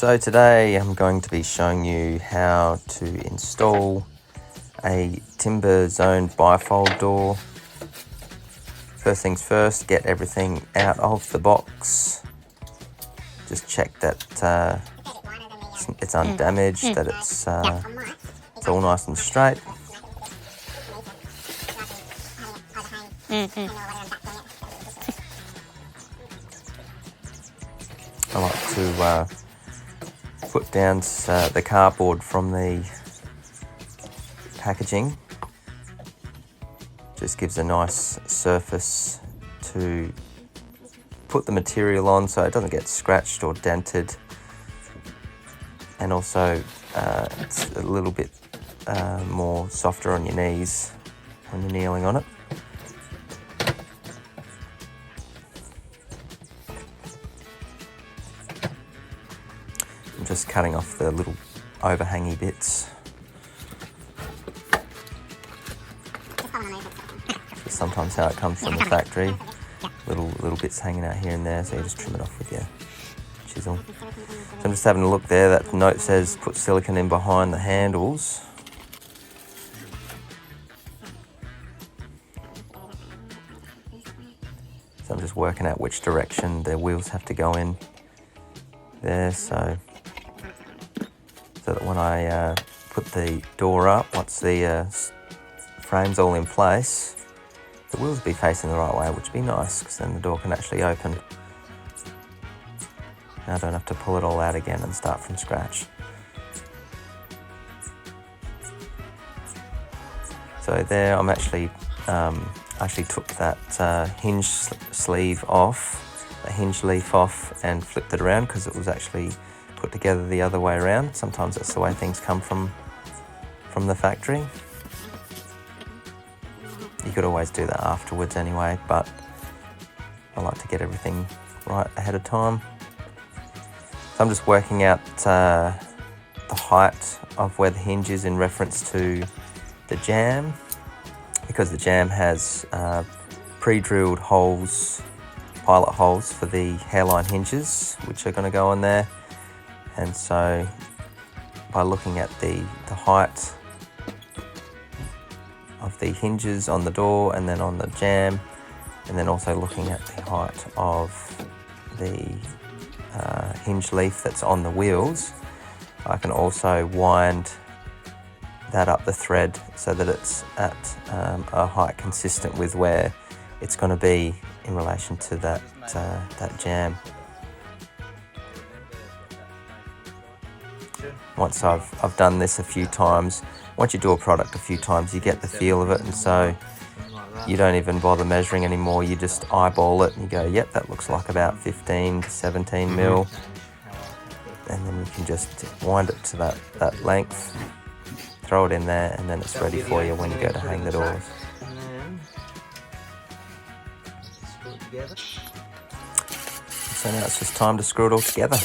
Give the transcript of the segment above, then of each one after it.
So today I'm going to be showing you how to install a timber zone bifold door. First things first, get everything out of the box. Just check that it's undamaged, that it's all nice and straight. I like to put down the cardboard from the packaging. Just gives a nice surface to put the material on so it doesn't get scratched or dented, and also it's a little bit more softer on your knees when you're kneeling on it. I'm just cutting off the little overhangy bits. That's sometimes how it comes from the factory. Little bits hanging out here and there, so you just trim it off with your chisel. So I'm just having a look there. That note says put silicone in behind the handles. So I'm just working out which direction the wheels have to go in there, so that when I put the door up, once the frame's all in place, the wheels will be facing the right way, which would be nice, because then the door can actually open. Now I don't have to pull it all out again and start from scratch. So there, I'm actually took that hinge sleeve off, the hinge leaf off, and flipped it around because it was actually put together the other way around. Sometimes that's the way things come from the factory. You could always do that afterwards anyway, but I like to get everything right ahead of time. So I'm just working out the height of where the hinge is in reference to the jamb, because the jamb has pre-drilled holes, pilot holes for the hairline hinges, which are going to go on there. And so by looking at the height of the hinges on the door and then on the jamb, and then also looking at the height of the hinge leaf that's on the wheels, I can also wind that up the thread so that it's at a height consistent with where it's going to be in relation to that jamb. Once I've done this a few times, once you do a product a few times, you get the feel of it, and so you don't even bother measuring anymore. You just eyeball it and you go, yep, that looks like about 15 to 17 mil. And then you can just wind it to that length, throw it in there, and then it's ready for you when you go to hang the doors. So now it's just time to screw it all together.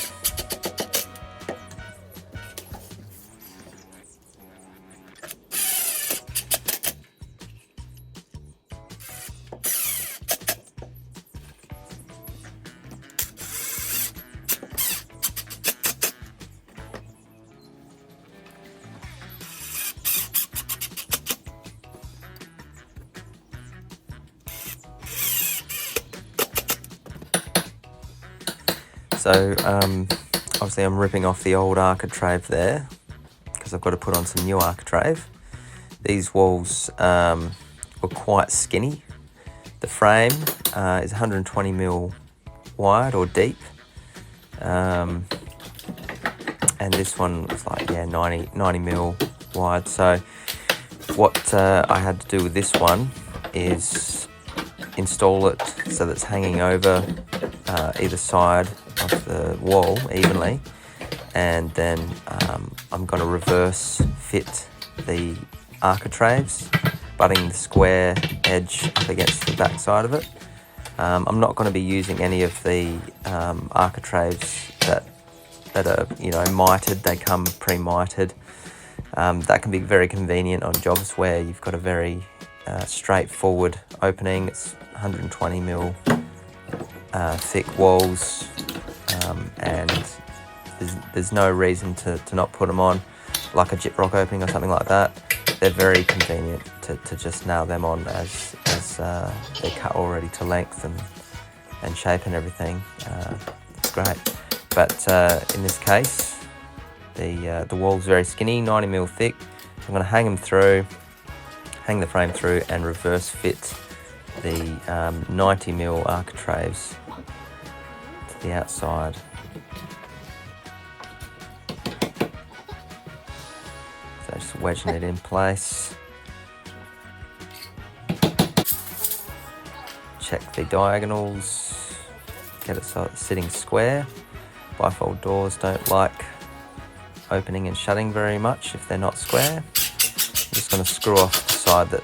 So obviously I'm ripping off the old architrave there because I've got to put on some new architrave. These walls were quite skinny. The frame is 120 mil wide or deep, and this one was like 90 mil wide. So what I had to do with this one is install it so that it's hanging over either side of the wall evenly, and then I'm going to reverse fit the architraves, butting the square edge up against the back side of it. I'm not going to be using any of the architraves that are mitered. They come pre-mitered. That can be very convenient on jobs where you've got a very straightforward opening. It's 120 mil thick walls, and there's no reason to not put them on, like a gyprock opening or something like that. They're very convenient to just nail them on as they're cut already to length and shape and everything. It's great. But in this case, the wall's very skinny, 90mm thick. I'm going to hang the frame through and reverse fit the 90mm architraves to the outside. So just wedging it in place. Check the diagonals, get it so it's sitting square. Bifold doors don't like opening and shutting very much if they're not square. I'm just going to screw off the side that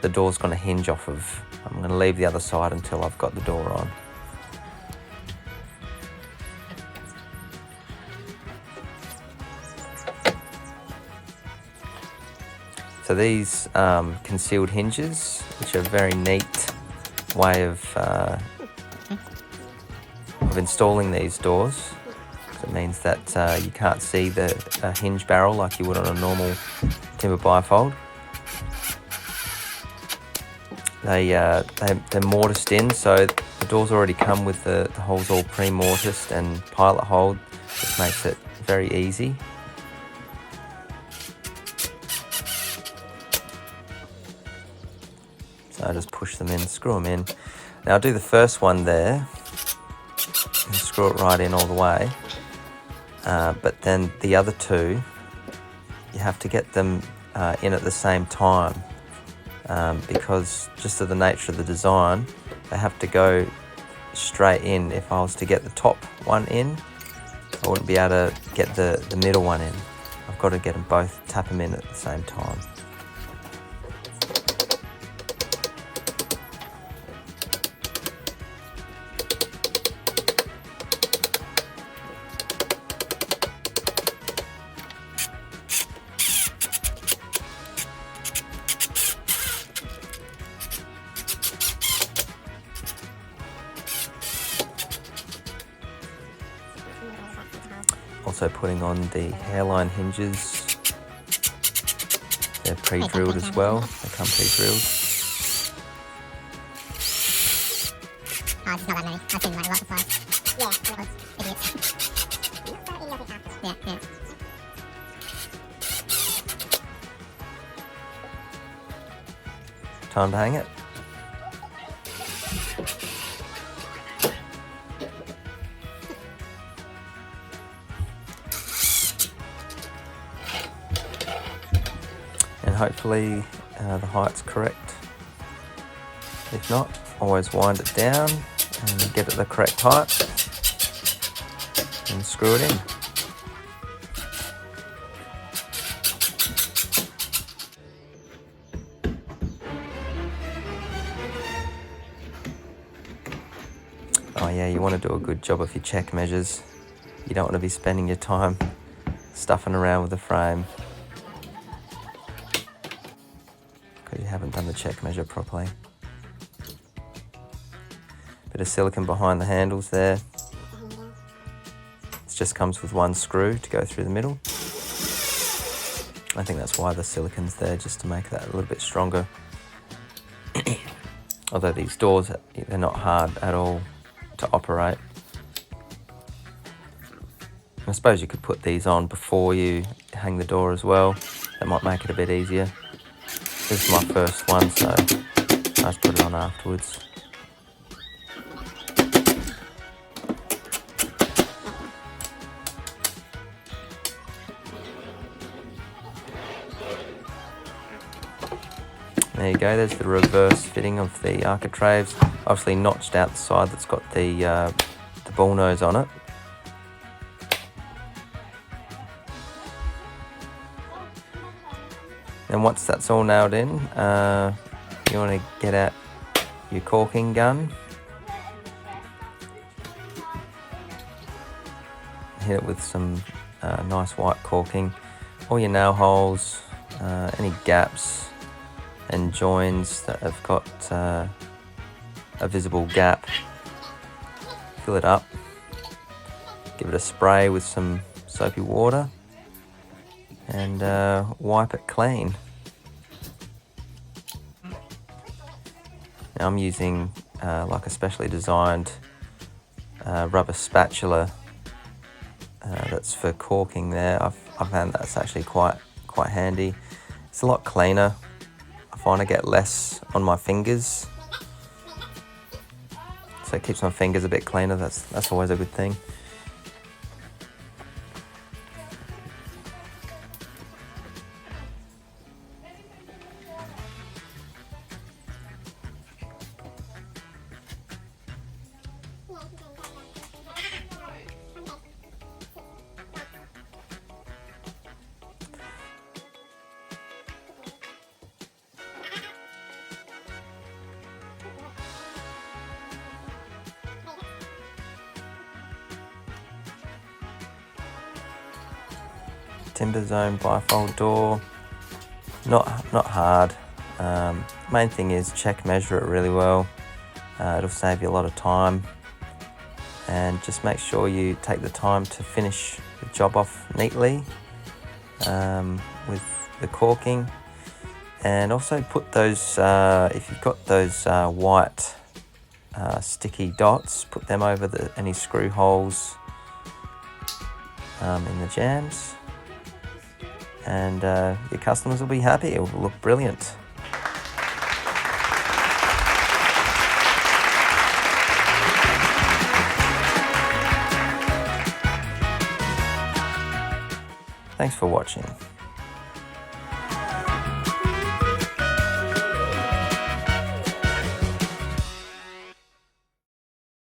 the door's going to hinge off of. I'm going to leave the other side until I've got the door on. So these concealed hinges, which are a very neat way of installing these doors. It means that you can't see the hinge barrel like you would on a normal timber bifold. They're mortised in, so the doors already come with the holes all pre-mortised and pilot hold, which makes it very easy. So I just push them in, screw them in. Now I'll do the first one there and screw it right in all the way. But then the other two, you have to get them in at the same time because just of the nature of the design, they have to go straight in. If I was to get the top one in, I wouldn't be able to get the middle one in. I've got to get them both, tap them in at the same time. Also putting on the hairline hinges. They're pre-drilled as well. They come pre-drilled. Oh, it's not that many. I've seen like lots of size. Yeah, idiots. Yeah. Time to hang it. And hopefully the height's correct. If not, always wind it down and get it the correct height and screw it in. Oh yeah, you want to do a good job of your check measures. You don't want to be spending your time stuffing around with the frame because you haven't done the check measure properly. Bit of silicone behind the handles there. It just comes with one screw to go through the middle. I think that's why the silicone's there, just to make that a little bit stronger. Although these doors, they're not hard at all to operate. I suppose you could put these on before you hang the door as well. That might make it a bit easier. This is my first one, so I just put it on afterwards. There you go, there's the reverse fitting of the architraves. Obviously notched out the side that's got the ball nose on it. And once that's all nailed in, you want to get out your caulking gun. Hit it with some nice white caulking. All your nail holes, any gaps and joins that have got a visible gap, fill it up. give it a spray with some soapy water and wipe it clean. Now I'm using like a specially designed rubber spatula that's for corking there. I've found that's actually quite handy. It's a lot cleaner. I find I get less on my fingers, so it keeps my fingers a bit cleaner. That's always a good thing. Timber zone bifold door, not hard. Main thing is measure it really well. It'll save you a lot of time, and just make sure you take the time to finish the job off neatly with the corking. And also put those, if you've got those white sticky dots, put them over any screw holes in the jambs, and your customers will be happy. It will look brilliant. Thanks for watching.